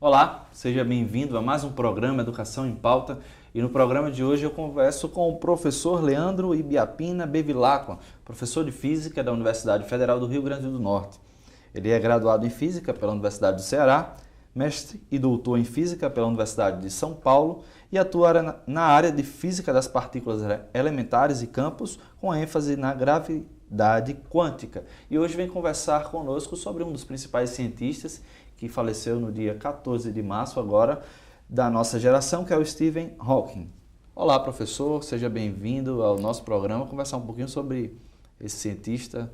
Olá, seja bem-vindo a mais um programa Educação em Pauta. E no programa de hoje eu converso com o professor Leandro Ibiapina Bevilacqua, professor de Física da Universidade Federal do Rio Grande do Norte. Ele é graduado em Física pela Universidade do Ceará, mestre e doutor em Física pela Universidade de São Paulo e atua na área de Física das Partículas Elementares e Campos, com ênfase na gravidade quântica. E hoje vem conversar conosco sobre um dos principais cientistas que faleceu no dia 14 de março agora, da nossa geração, que é o Stephen Hawking. Olá, professor, seja bem-vindo ao nosso programa, conversar um pouquinho sobre esse cientista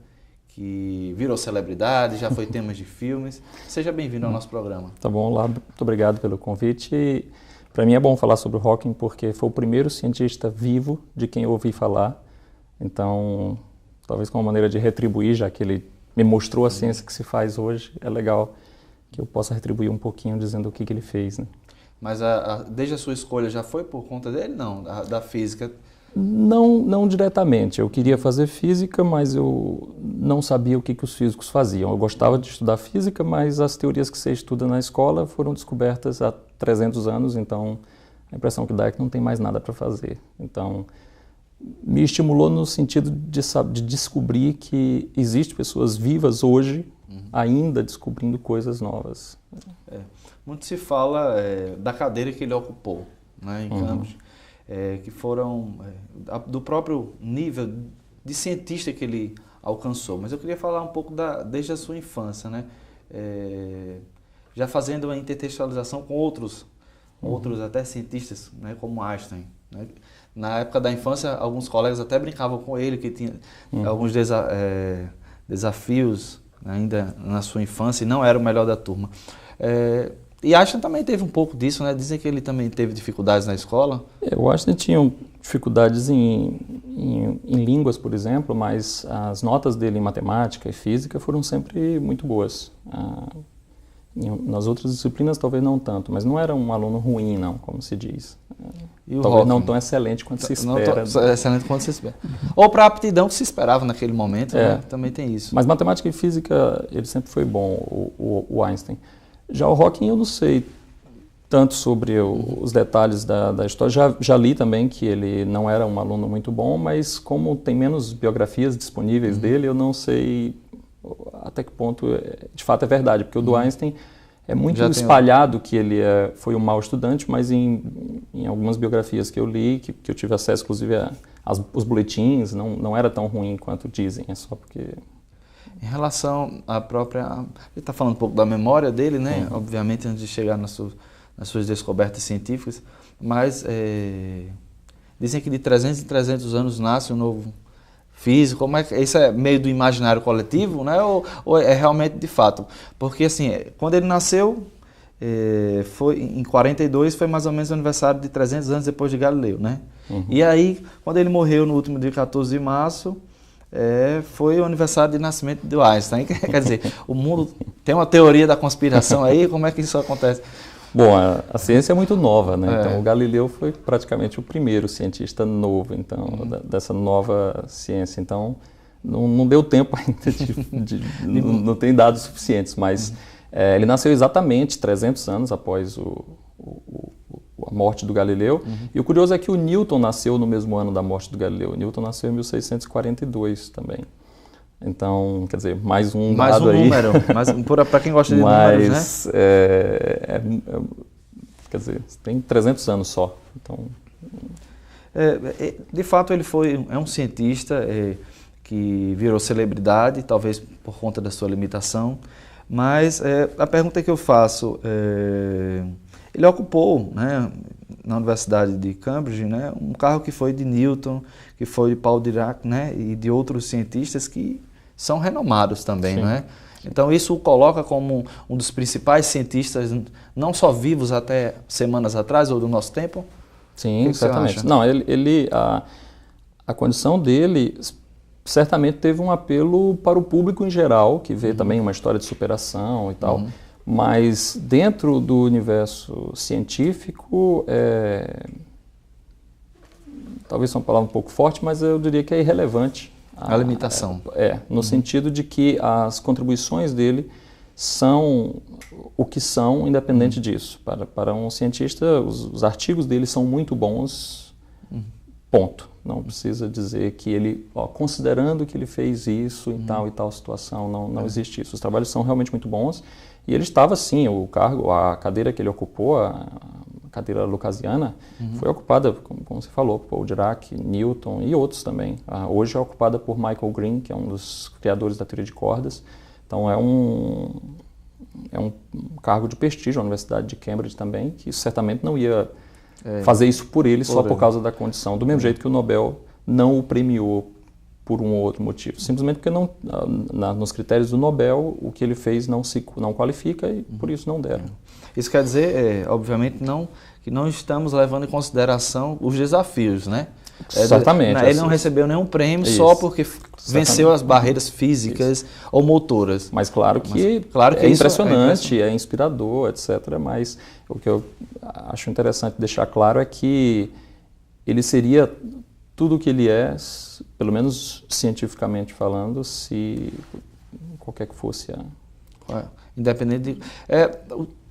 que virou celebridade, já foi tema de filmes. Seja bem-vindo ao nosso programa. Tá bom, olá, muito obrigado pelo convite. Para mim é bom falar sobre o Hawking porque foi o primeiro cientista vivo de quem eu ouvi falar. Então, talvez como uma maneira de retribuir, já que ele me mostrou a ciência que se faz hoje, é legal que eu possa retribuir um pouquinho dizendo o que ele fez, né? Mas desde a sua escolha já foi por conta dele? Não, da física? Não diretamente. Eu queria fazer física, mas eu não sabia o que os físicos faziam. Eu gostava de estudar física, mas as teorias que você estuda na escola foram descobertas há 300 anos, então a impressão que dá é que não tem mais nada para fazer. Então, me estimulou no sentido de descobrir que existem pessoas vivas hoje, ainda descobrindo coisas novas. Muito se fala da cadeira que ele ocupou, né, em Cambridge, que foram do próprio nível de cientista que ele alcançou. Mas eu queria falar um pouco desde a sua infância, né, já fazendo uma intertextualização com outros até cientistas, né, como Einstein, né. Na época da infância, alguns colegas até brincavam com ele, que tinha alguns desafios ainda na sua infância e não era o melhor da turma. E Einstein também teve um pouco disso, né? Dizem que ele também teve dificuldades na escola. Eu acho que tinha dificuldades em línguas, por exemplo, mas as notas dele em matemática e física foram sempre muito boas. Nas outras disciplinas talvez não tanto, mas não era um aluno ruim, não, como se diz. Talvez não tão excelente quanto se espera. Excelente quanto se espera. Ou para a aptidão que se esperava naquele momento, né? Também tem isso. Mas matemática e física, ele sempre foi bom, o Einstein. Já o Hawking eu não sei tanto sobre os detalhes da história. Já li também que ele não era um aluno muito bom, mas como tem menos biografias disponíveis dele, eu não sei até que ponto de fato é verdade, porque o do Einstein é muito espalhado que ele foi um mau estudante, mas em algumas biografias que eu li, que eu tive acesso inclusive os boletins, não era tão ruim quanto dizem, é só porque... Em relação à própria... Ele está falando um pouco da memória dele, né? Obviamente, antes de chegar nas suas descobertas científicas, mas dizem que de 300 em 300 anos nasce um novo físico. Como isso é meio do imaginário coletivo, né? Ou é realmente de fato? Porque, assim, quando ele nasceu, foi em 42, foi mais ou menos o aniversário de 300 anos depois de Galileu, né? E aí, quando ele morreu no último dia 14 de março... foi o aniversário de nascimento do Einstein. Quer dizer, o mundo tem uma teoria da conspiração aí, como é que isso acontece? Bom, a ciência é muito nova, né? Então o Galileu foi praticamente o primeiro cientista novo, então, dessa nova ciência. Então não deu tempo ainda não tem dados suficientes, mas ele nasceu exatamente 300 anos após a morte do Galileu. E o curioso é que o Newton nasceu no mesmo ano da morte do Galileu. O Newton nasceu em 1642 também. Então, quer dizer, mais um dado aí. Mais um número, para quem gosta de números, né? Quer dizer, tem 300 anos só. Então... de fato, ele é um cientista que virou celebridade, talvez por conta da sua limitação. Mas a pergunta que eu faço... ele ocupou, né, na Universidade de Cambridge, né, um cargo que foi de Newton, que foi de Paul Dirac, né, e de outros cientistas que são renomados também, não é? Então isso o coloca como um dos principais cientistas, não só vivos até semanas atrás ou do nosso tempo? Sim, certamente. Não, a condição dele certamente teve um apelo para o público em geral, que vê também uma história de superação e tal. Mas dentro do universo científico, talvez seja uma palavra um pouco forte, mas eu diria que é irrelevante. A limitação. No sentido de que as contribuições dele são o que são, independente disso. Para um cientista, os artigos dele são muito bons, ponto. Não precisa dizer que ele, considerando que ele fez isso em tal e tal situação, não existe isso. Os trabalhos são realmente muito bons. E ele estava, sim, a cadeira que ele ocupou, a cadeira lucasiana, foi ocupada, como você falou, por Dirac, Newton e outros também. Hoje é ocupada por Michael Green, que é um dos criadores da teoria de cordas. Então é um cargo de prestígio, a Universidade de Cambridge também, que certamente não ia fazer isso por ele só por causa da condição. Do mesmo jeito que o Nobel não o premiou por um ou outro motivo. Simplesmente porque nos critérios do Nobel, o que ele fez não qualifica e por isso não deram. Isso quer dizer, obviamente, que não estamos levando em consideração os desafios, né? Exatamente. Ele não recebeu nenhum prêmio só porque venceu as barreiras físicas ou motoras. Mas claro que é impressionante, é inspirador, etc. Mas o que eu acho interessante deixar claro é que ele seria tudo o que ele é, pelo menos cientificamente falando, se qualquer que fosse independente de...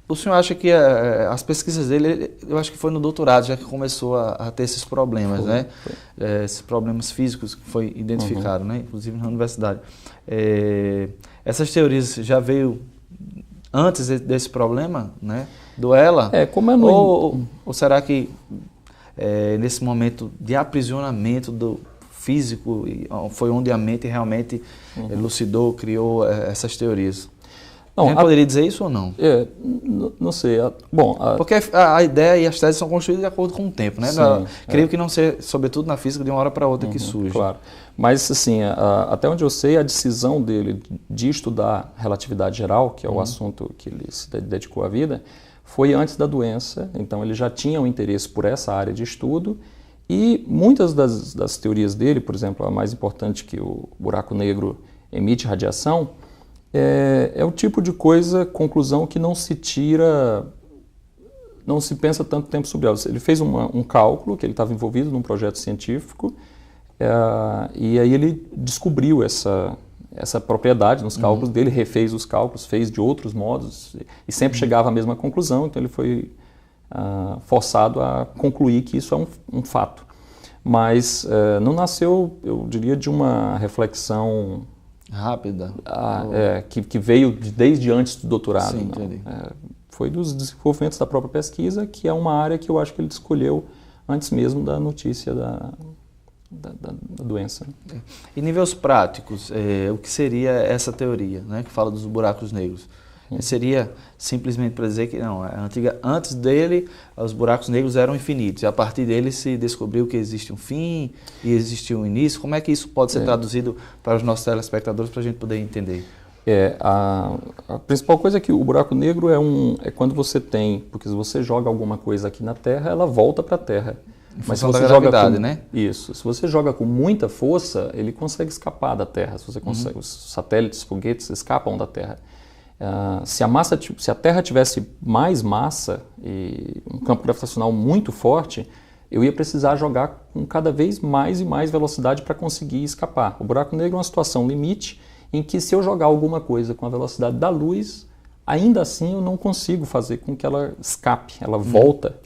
O senhor acha que as pesquisas dele, eu acho que foi no doutorado, já que começou a ter esses problemas, né? Esses problemas físicos que foi identificado, né? Inclusive na universidade. Essas teorias já veio antes desse problema, né? Do ELA? Ou será que nesse momento de aprisionamento do físico foi onde a mente realmente elucidou, criou essas teorias? A gente poderia dizer isso ou não? Não sei. Porque a ideia e as teses são construídas de acordo com o tempo, né? Sim, creio que não ser, sobretudo na física, de uma hora para outra que surge. Claro. Mas, assim, até onde eu sei, a decisão dele de estudar relatividade geral, que é o assunto que ele se dedicou à vida, foi antes da doença. Então, ele já tinha um interesse por essa área de estudo. E muitas das teorias dele, por exemplo, a mais importante, que o buraco negro emite radiação, é o tipo de conclusão que não se tira, não se pensa tanto tempo sobre ela. Ele fez um cálculo, que ele estava envolvido num projeto científico, e aí ele descobriu essa propriedade nos cálculos dele, refez os cálculos, fez de outros modos, e sempre chegava à mesma conclusão, então ele foi forçado a concluir que isso é um fato. Mas não nasceu, eu diria, de uma reflexão rápida. Que veio desde antes do doutorado. Sim, entendi. Foi dos desenvolvimentos da própria pesquisa, que é uma área que eu acho que ele escolheu antes mesmo da notícia da doença. Em níveis práticos, o que seria essa teoria, né, que fala dos buracos negros? Seria simplesmente para dizer que não, antes dele os buracos negros eram infinitos e a partir dele se descobriu que existe um fim e existe um início. Como é que isso pode ser traduzido para os nossos telespectadores para a gente poder entender? A principal coisa é que o buraco negro é quando você porque se você joga alguma coisa aqui na Terra, ela volta para a Terra. Mas se você joga né? Isso. Se você joga com muita força, ele consegue escapar da Terra. Se você consegue, os satélites, foguetes escapam da Terra. Se a Terra tivesse mais massa e um campo gravitacional muito forte, eu ia precisar jogar com cada vez mais e mais velocidade para conseguir escapar. O buraco negro é uma situação limite em que, se eu jogar alguma coisa com a velocidade da luz, ainda assim eu não consigo fazer com que ela escape, ela volta.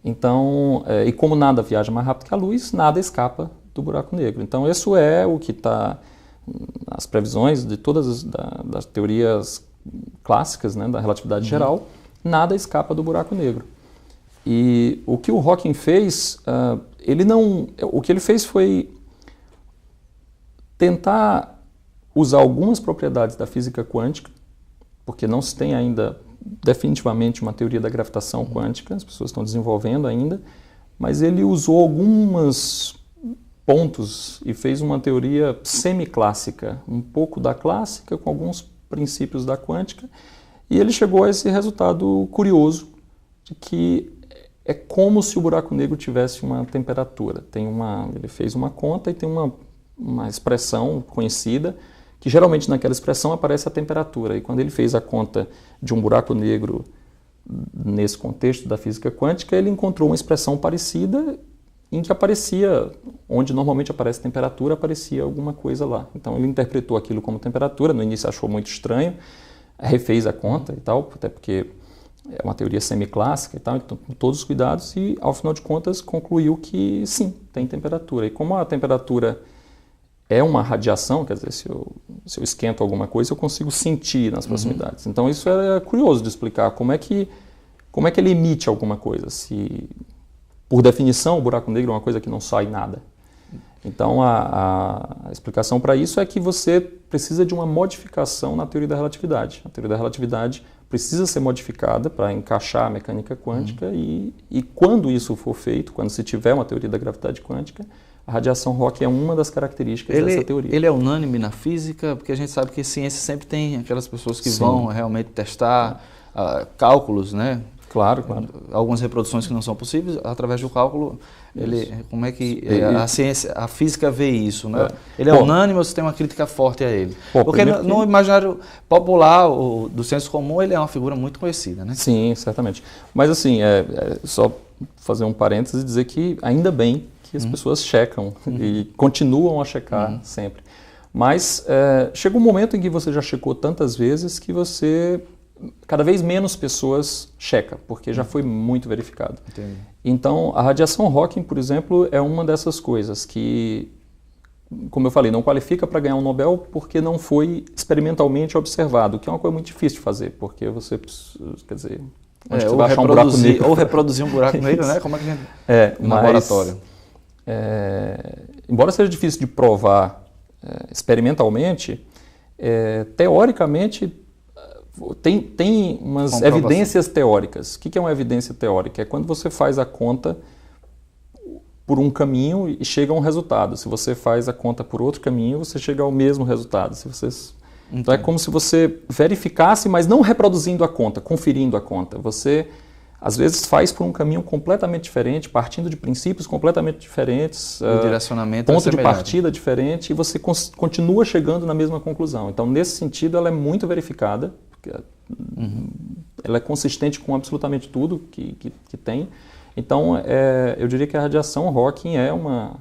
Então, e como nada viaja mais rápido que a luz, nada escapa do buraco negro. Então, isso é o que está nas previsões de todas das teorias clássicas, né, da relatividade geral, nada escapa do buraco negro. E o que o Hawking fez, o que ele fez foi tentar usar algumas propriedades da física quântica, porque não se tem ainda definitivamente uma teoria da gravitação quântica, as pessoas estão desenvolvendo ainda, mas ele usou alguns pontos e fez uma teoria semiclássica, um pouco da clássica com alguns princípios da quântica, e ele chegou a esse resultado curioso de que é como se o buraco negro tivesse uma temperatura. Ele fez uma conta e tem uma expressão conhecida, que geralmente naquela expressão aparece a temperatura. E quando ele fez a conta de um buraco negro nesse contexto da física quântica, ele encontrou uma expressão parecida em que aparecia, onde normalmente aparece temperatura, aparecia alguma coisa lá. Então ele interpretou aquilo como temperatura, no início achou muito estranho, refez a conta e tal, até porque é uma teoria semiclássica e tal, então com todos os cuidados, e ao final de contas concluiu que sim, tem temperatura. E como a temperatura é uma radiação, quer dizer, se eu esquento alguma coisa, eu consigo sentir nas proximidades. Então isso é curioso de explicar, como é que ele emite alguma coisa, se por definição o buraco negro é uma coisa que não sai nada. Então a explicação para isso é que você precisa de uma modificação na teoria da relatividade. A teoria da relatividade precisa ser modificada para encaixar a mecânica quântica e quando isso for feito, quando se tiver uma teoria da gravidade quântica, a radiação Hawking é uma das características dessa teoria. Ele é unânime na física, porque a gente sabe que ciência sempre tem aquelas pessoas que vão realmente testar cálculos, né? Claro. Algumas reproduções que não são possíveis, através do cálculo, como é que a ciência, a física vê isso, né? Ele é unânime ou você tem uma crítica forte a ele? Porque no imaginário popular, do senso comum, ele é uma figura muito conhecida, né? Sim, certamente. Mas assim, só fazer um parênteses e dizer que ainda bem que as pessoas checam e continuam a checar sempre. Mas chega um momento em que você já checou tantas vezes que cada vez menos pessoas checa, porque já foi muito verificado. Entendi. Então, a radiação Hawking, por exemplo, é uma dessas coisas que, como eu falei, não qualifica para ganhar um Nobel porque não foi experimentalmente observado, que é uma coisa muito difícil de fazer, porque você, quer dizer, onde você vai achar um buraco negro? Ou reproduzir um buraco negro, né? Como é que a gente... no laboratório. Embora seja difícil de provar experimentalmente, teoricamente, tem umas evidências teóricas. O que é uma evidência teórica? É quando você faz a conta por um caminho e chega a um resultado. Se você faz a conta por outro caminho, você chega ao mesmo resultado. Então é como se você verificasse, mas não reproduzindo a conta, conferindo a conta. Você, às vezes, faz por um caminho completamente diferente, partindo de princípios completamente diferentes, o direcionamento ponto de partida diferente, e você continua chegando na mesma conclusão. Então, nesse sentido, ela é muito verificada. Ela é consistente com absolutamente tudo que tem. Então, eu diria que a radiação Hawking é uma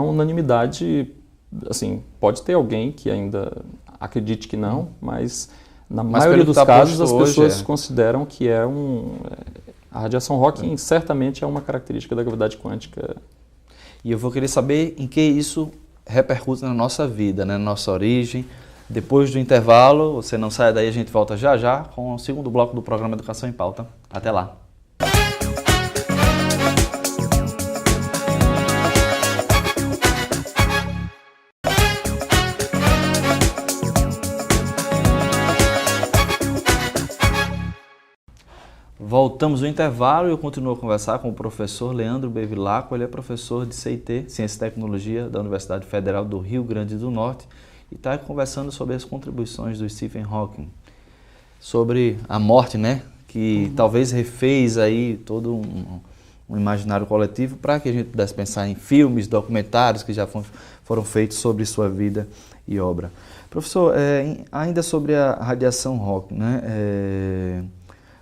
unanimidade. Assim, pode ter alguém que ainda acredite que não, mas na maioria dos casos as pessoas consideram que a radiação Hawking certamente é uma característica da gravidade quântica. E eu vou querer saber em que isso repercute na nossa vida, né, na nossa origem. Depois do intervalo, você não sai daí, a gente volta já já com o segundo bloco do programa Educação em Pauta. Até lá! Voltamos no intervalo e eu continuo a conversar com o professor Leandro Bevilacqua. Ele é professor de CIT, Ciência e Tecnologia, da Universidade Federal do Rio Grande do Norte, e está conversando sobre as contribuições do Stephen Hawking, sobre a morte, né? Que talvez refez aí todo um imaginário coletivo para que a gente pudesse pensar em filmes, documentários que já foram feitos sobre sua vida e obra. Professor, ainda sobre a radiação Hawking, né?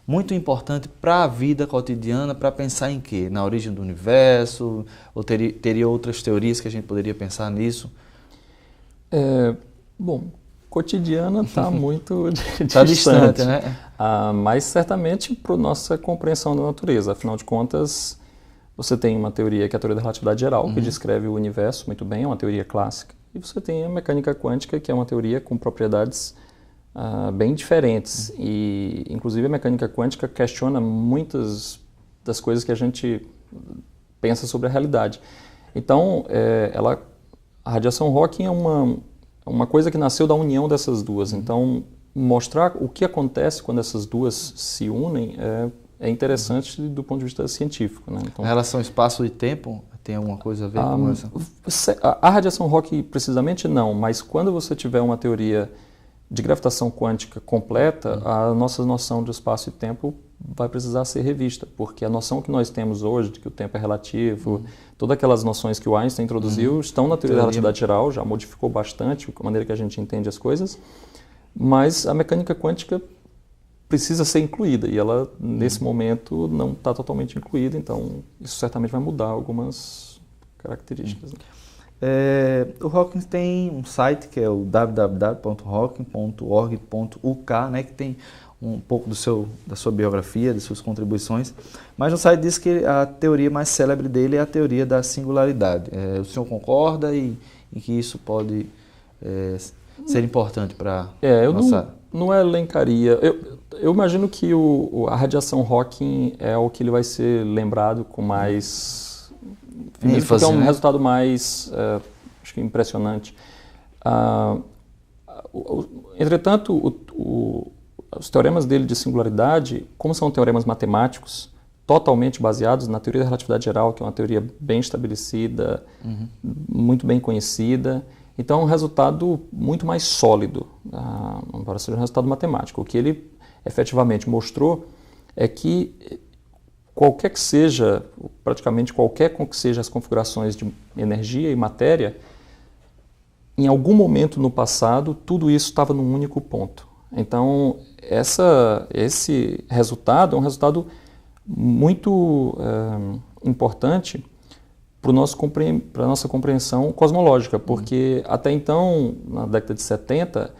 Muito importante para a vida cotidiana, para pensar em quê? Na origem do universo? Ou teria outras teorias que a gente poderia pensar nisso? Bom, cotidiana está muito distante, né? Mas certamente para a nossa compreensão da natureza. Afinal de contas, você tem uma teoria que é a teoria da relatividade geral, que descreve o universo muito bem, é uma teoria clássica. E você tem a mecânica quântica, que é uma teoria com propriedades bem diferentes. E, inclusive, a mecânica quântica questiona muitas das coisas que a gente pensa sobre a realidade. Então, a radiação Hawking é uma coisa que nasceu da união dessas duas. Então, mostrar o que acontece quando essas duas se unem é interessante do ponto de vista científico, né? Então, a relação espaço e tempo tem alguma coisa a ver com essa? A radiação Hawking, precisamente, não. Mas quando você tiver uma teoria de gravitação quântica completa, a nossa noção de espaço e tempo vai precisar ser revista, porque a noção que nós temos hoje, de que o tempo é relativo, todas aquelas noções que o Einstein introduziu, estão na teoria da relatividade geral, já modificou bastante a maneira que a gente entende as coisas, mas a mecânica quântica precisa ser incluída, e ela, nesse momento, não está totalmente incluída, então isso certamente vai mudar algumas características. O Hawkins tem um site que é o www.hawkins.org.uk, né, que tem um pouco da sua biografia, das suas contribuições, mas no site diz que a teoria mais célebre dele é a teoria da singularidade. O senhor concorda e que isso pode ser importante para não elencaria. Eu imagino que a radiação Hawking é o que ele vai ser lembrado com mais porque é um resultado mais acho que impressionante. Entretanto, os teoremas dele de singularidade, como são teoremas matemáticos, totalmente baseados na teoria da relatividade geral, que é uma teoria bem estabelecida, muito bem conhecida, então é um resultado muito mais sólido, embora seja um resultado matemático. O que ele efetivamente mostrou é que praticamente qualquer que seja as configurações de energia e matéria, em algum momento no passado, tudo isso estava num único ponto. Então, esse resultado é um resultado muito importante para a nossa compreensão cosmológica, porque até então, na década de 70,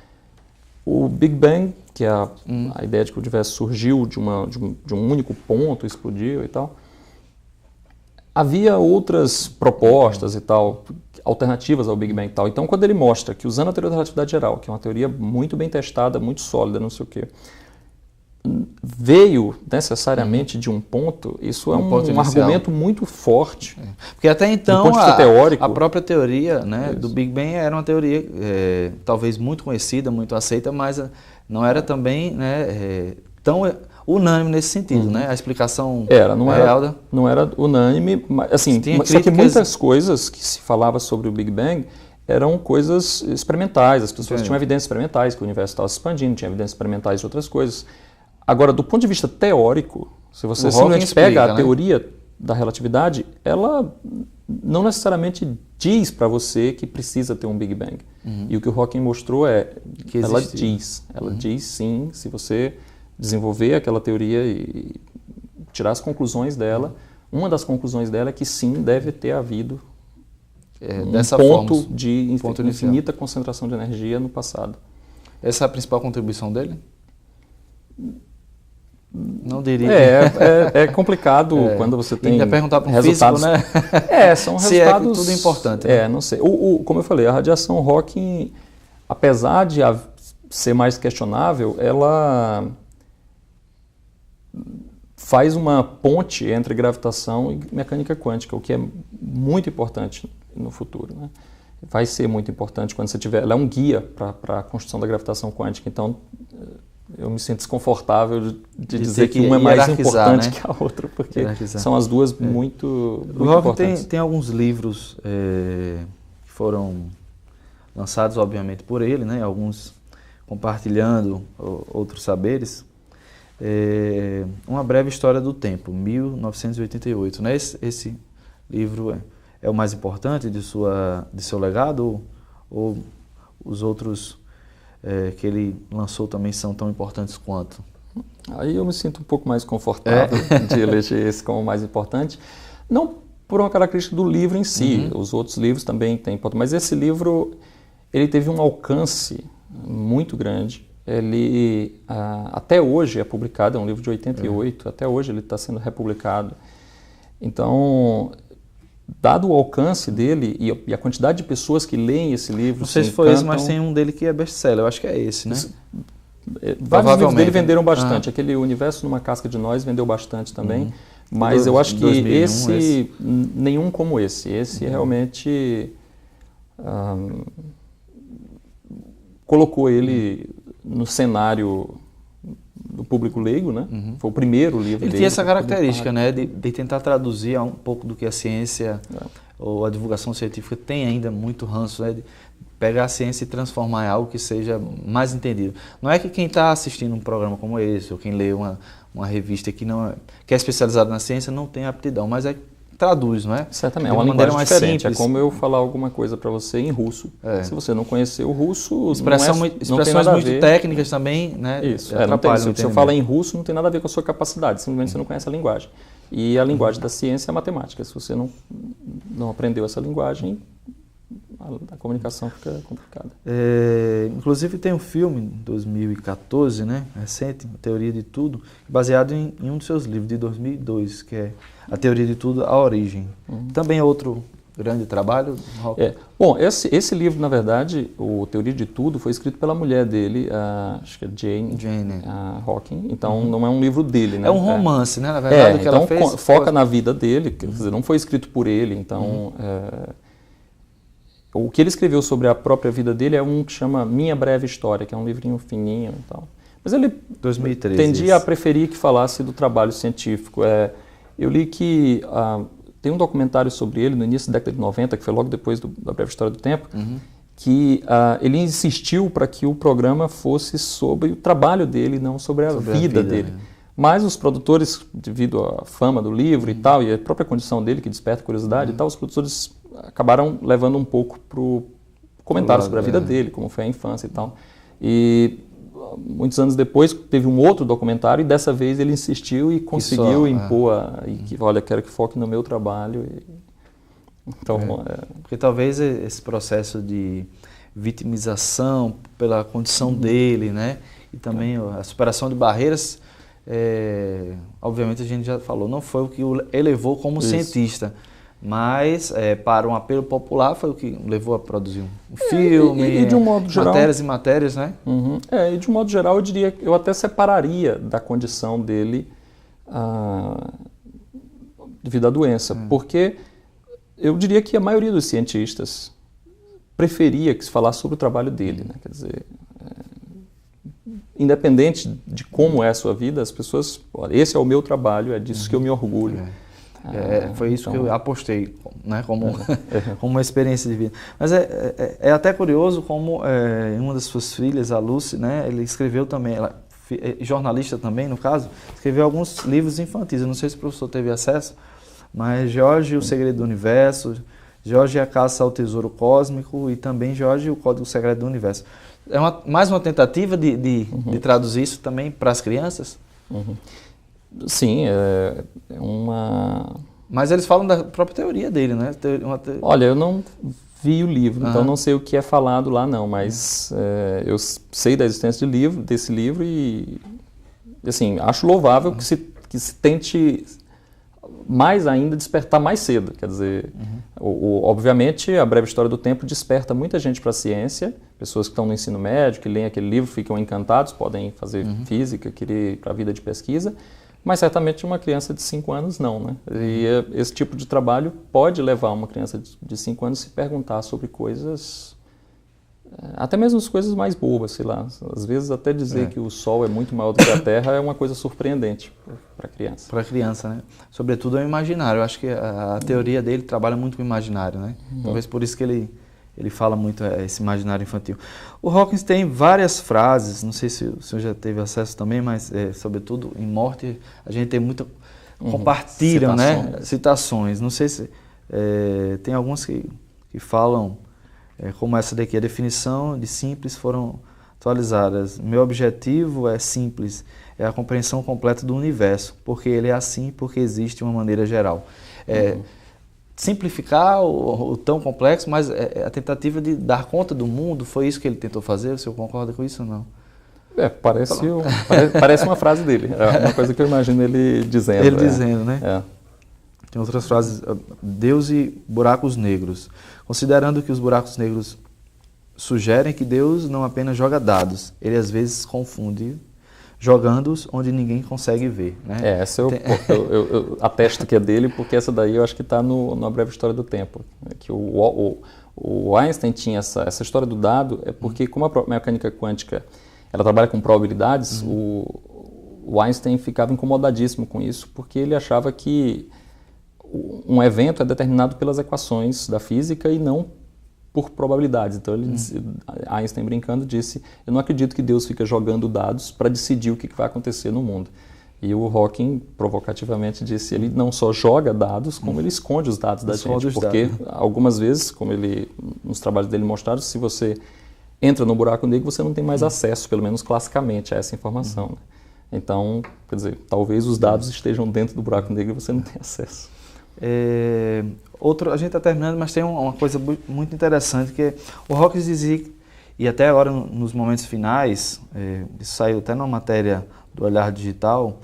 o Big Bang, que é a ideia de que o universo surgiu de um único ponto, explodiu e tal, havia outras propostas e tal, alternativas ao Big Bang e tal. Então, quando ele mostra que usando a teoria da relatividade geral, que é uma teoria muito bem testada, muito sólida, não sei o quê, veio necessariamente de um ponto, isso é um argumento muito forte. Porque até então do ponto de vista teórico, a própria teoria, né, do Big Bang era uma teoria talvez muito conhecida, muito aceita, mas não era também, né, tão unânime nesse sentido, né? A explicação não era unânime, mas assim, só que muitas coisas que se falava sobre o Big Bang eram coisas experimentais, as pessoas tinham evidências experimentais que o universo estava se expandindo, tinham evidências experimentais de outras coisas. Agora, do ponto de vista teórico, se você simplesmente pega a teoria da relatividade, ela não necessariamente diz para você que precisa ter um Big Bang. E o que o Hawking mostrou que ela diz sim, se você desenvolver aquela teoria e tirar as conclusões dela, uma das conclusões dela é que sim, deve ter havido um ponto de infinita concentração de energia no passado. Essa é a principal contribuição dele? Não diria. É complicado quando você tem ainda perguntar para um físico, né? São resultados... Se é tudo importante. Né? Não sei. Como eu falei, a radiação Hawking, apesar de ser mais questionável, ela faz uma ponte entre gravitação e mecânica quântica, o que é muito importante no futuro, né? Vai ser muito importante quando você tiver... Ela é um guia para a construção da gravitação quântica, então eu me sinto desconfortável de dizer que uma é mais importante, né, que a outra, porque são as duas muito importantes. Tem alguns livros que foram lançados, obviamente, por ele, né? Alguns compartilhando outros saberes. Uma breve história do tempo, 1988. Né? Esse livro é o mais importante de seu legado ou os outros que ele lançou também são tão importantes quanto? Aí eu me sinto um pouco mais confortável de eleger esse como o mais importante. Não por uma característica do livro em si, os outros livros também têm importância, mas esse livro ele teve um alcance muito grande. Ele até hoje é publicado, é um livro de 88, até hoje ele está sendo republicado. Então, dado o alcance dele e a quantidade de pessoas que leem esse livro... Não sei se foi esse, mas tem um dele que é best-seller, eu acho que é esse, né? Vários livros dele venderam bastante, aquele Universo numa Casca de Nós vendeu bastante também, mas eu acho que 2001, nenhum como esse. Esse realmente colocou ele no cenário do público leigo, né? Foi o primeiro livro dele. Ele tinha essa característica, né, de tentar traduzir um pouco do que a ciência ou a divulgação científica tem ainda muito ranço, né, de pegar a ciência e transformar em algo que seja mais entendido. Não é que quem está assistindo um programa como esse, ou quem lê uma revista que é especializada na ciência, não tem aptidão, mas traduz, não é? Certamente, é uma linguagem diferente. Simples. É como eu falar alguma coisa para você em russo. Se você não conhecer o russo, expressões muito técnicas também, né? Isso, se eu falar em russo, não tem nada a ver com a sua capacidade, simplesmente você não conhece a linguagem. E a linguagem da ciência é a matemática. Se você não aprendeu essa linguagem, a comunicação fica complicada. Inclusive tem um filme, 2014, né, recente, A Teoria de Tudo, baseado em um dos seus livros, de 2002, que é A Teoria de Tudo, A Origem. Também é outro grande trabalho. Bom, esse livro, na verdade, o Teoria de Tudo, foi escrito pela mulher dele, acho que é Jane Hawking, então não é um livro dele, né? É um romance, né? Na verdade, o que então ela fez... foca na vida dele, quer dizer, não foi escrito por ele, então... o que ele escreveu sobre a própria vida dele é um que chama Minha Breve História, que é um livrinho fininho e tal. Mas ele 2013, tendia a preferir que falasse do trabalho científico. Eu li que... tem um documentário sobre ele no início da década de 90, que foi logo depois da Breve História do Tempo, que ele insistiu para que o programa fosse sobre o trabalho dele, não sobre a vida dele. Mas os produtores, devido à fama do livro e tal, e a própria condição dele, que desperta curiosidade e tal, os produtores acabaram levando um pouco para o comentário sobre a vida dele, como foi a infância e tal. E muitos anos depois teve um outro documentário e dessa vez ele insistiu e conseguiu impor que, olha, quero que foque no meu trabalho. Então, porque talvez esse processo de vitimização pela condição dele, né, e também a superação de barreiras, obviamente a gente já falou, não foi o que o elevou como cientista. Mas, para um apelo popular, foi o que levou a produzir um filme, e de um modo geral, matérias e matérias, né? E de um modo geral, eu diria, eu até separaria da condição dele devido à doença, porque eu diria que a maioria dos cientistas preferia que se falasse sobre o trabalho dele, né? Quer dizer, independente de como é a sua vida, as pessoas, olha, esse é o meu trabalho, é disso que eu me orgulho. Foi isso que eu apostei, né, como uma experiência de vida. Mas é até curioso como uma das suas filhas, a Lucy, né, ele escreveu também, ela jornalista também, no caso, escreveu alguns livros infantis. Eu não sei se o professor teve acesso, mas George e o Segredo do Universo, George e a Caça ao Tesouro Cósmico e também George e o Código Secreto do Universo. É mais uma tentativa de traduzir isso também para as crianças? Sim, é uma... Mas eles falam da própria teoria dele, né? Olha, eu não vi o livro, então não sei o que é falado lá não, mas eu sei da existência desse livro e, assim, acho louvável que se tente mais ainda despertar mais cedo, quer dizer, obviamente a Breve História do Tempo desperta muita gente para a ciência, pessoas que estão no ensino médio, que leem aquele livro, ficam encantados, podem fazer física, querer ir para a vida de pesquisa, mas certamente uma criança de 5 anos não, né? E esse tipo de trabalho pode levar uma criança de 5 anos a se perguntar sobre coisas, até mesmo as coisas mais bobas, sei lá. Às vezes até dizer que o Sol é muito maior do que a Terra é uma coisa surpreendente para a criança. Para a criança, né? Sobretudo é o imaginário. Eu acho que a teoria dele trabalha muito com o imaginário, né? Talvez por isso que ele fala muito esse imaginário infantil. O Hawkins tem várias frases, não sei se o senhor já teve acesso também, mas sobretudo em Morte a gente tem muito... compartilham, né? Citações. Não sei se... tem algumas que falam, como essa daqui, a definição de simples foram atualizadas. Meu objetivo é simples, é a compreensão completa do universo, porque ele é assim, porque existe uma maneira geral. Simplificar o tão complexo, mas a tentativa de dar conta do mundo, foi isso que ele tentou fazer? O senhor concorda com isso ou não? Parece uma frase dele, é uma coisa que eu imagino ele dizendo. Ele dizendo, né? Tem outras frases, Deus e buracos negros. Considerando que os buracos negros sugerem que Deus não apenas joga dados, ele às vezes confunde jogando-os onde ninguém consegue ver, né? Essa eu atesto que é dele, porque essa daí eu acho que está na Breve História do Tempo. Que o Einstein tinha essa história do dado, porque como a mecânica quântica ela trabalha com probabilidades, o Einstein ficava incomodadíssimo com isso, porque ele achava que um evento é determinado pelas equações da física e não por probabilidades. Então ele Einstein brincando disse, eu não acredito que Deus fica jogando dados para decidir o que vai acontecer no mundo. E o Hawking provocativamente disse, ele não só joga dados, como ele esconde os dados da gente, porque algumas vezes, como ele nos trabalhos dele mostraram, se você entra no buraco negro, você não tem mais acesso, pelo menos classicamente, a essa informação. Né? Então, quer dizer, talvez os dados estejam dentro do buraco negro e você não tem acesso. A gente está terminando, mas tem uma coisa muito interessante, que o Hawkins dizia, e até agora nos momentos finais, isso saiu até numa matéria do Olhar Digital,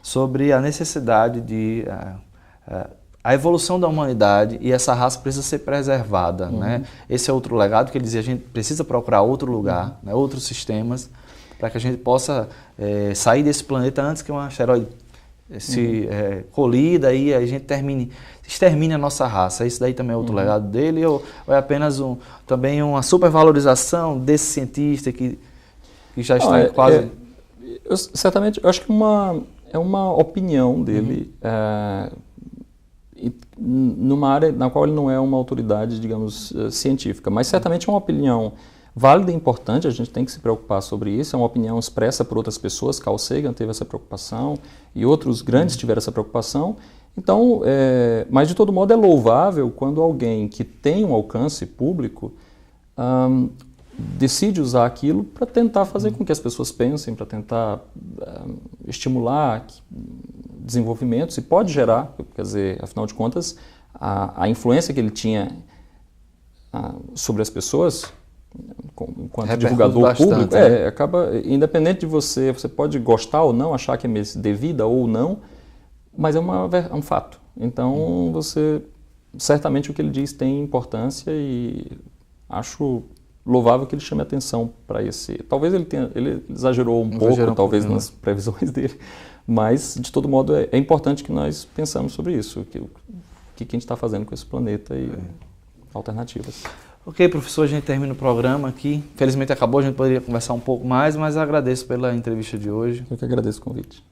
sobre a necessidade de a evolução da humanidade, e essa raça precisa ser preservada, né? Esse é outro legado que ele dizia: a gente precisa procurar outro lugar, né? Outros sistemas, para que a gente possa sair desse planeta antes que um asteroide se colida e a gente extermine a nossa raça. Isso daí também é outro legado dele, ou é apenas também uma supervalorização desse cientista que já está quase... Certamente, eu acho que é uma opinião dele, numa área na qual ele não é uma autoridade, digamos, científica, mas certamente é uma opinião válida e importante. A gente tem que se preocupar sobre isso. É uma opinião expressa por outras pessoas. Carl Sagan teve essa preocupação e outros grandes tiveram essa preocupação. Então, mas de todo modo é louvável quando alguém que tem um alcance público decide usar aquilo para tentar fazer com que as pessoas pensem, para tentar estimular desenvolvimentos, e pode gerar, quer dizer, afinal de contas, a influência que ele tinha sobre as pessoas, enquanto divulgador público, né? Acaba, independente de você pode gostar ou não, achar que é devida ou não, mas é um fato. Então, certamente o que ele diz tem importância, e acho louvável que ele chame atenção para esse... Talvez ele exagerou um pouco, talvez nas previsões dele, mas, de todo modo, é importante que nós pensamos sobre isso, o que a gente está fazendo com esse planeta e alternativas. Ok, professor, a gente termina o programa aqui. Felizmente acabou, a gente poderia conversar um pouco mais, mas agradeço pela entrevista de hoje. Eu que agradeço o convite.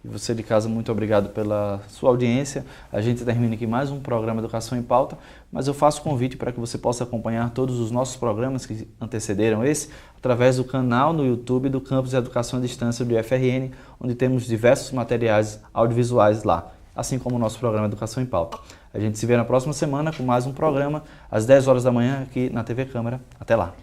E você de casa, muito obrigado pela sua audiência. A gente termina aqui mais um programa Educação em Pauta, mas eu faço convite para que você possa acompanhar todos os nossos programas que antecederam esse, através do canal no YouTube do Campus de Educação à Distância do IFRN, onde temos diversos materiais audiovisuais lá, assim como o nosso programa Educação em Pauta. A gente se vê na próxima semana com mais um programa, às 10 horas da manhã, aqui na TV Câmara. Até lá!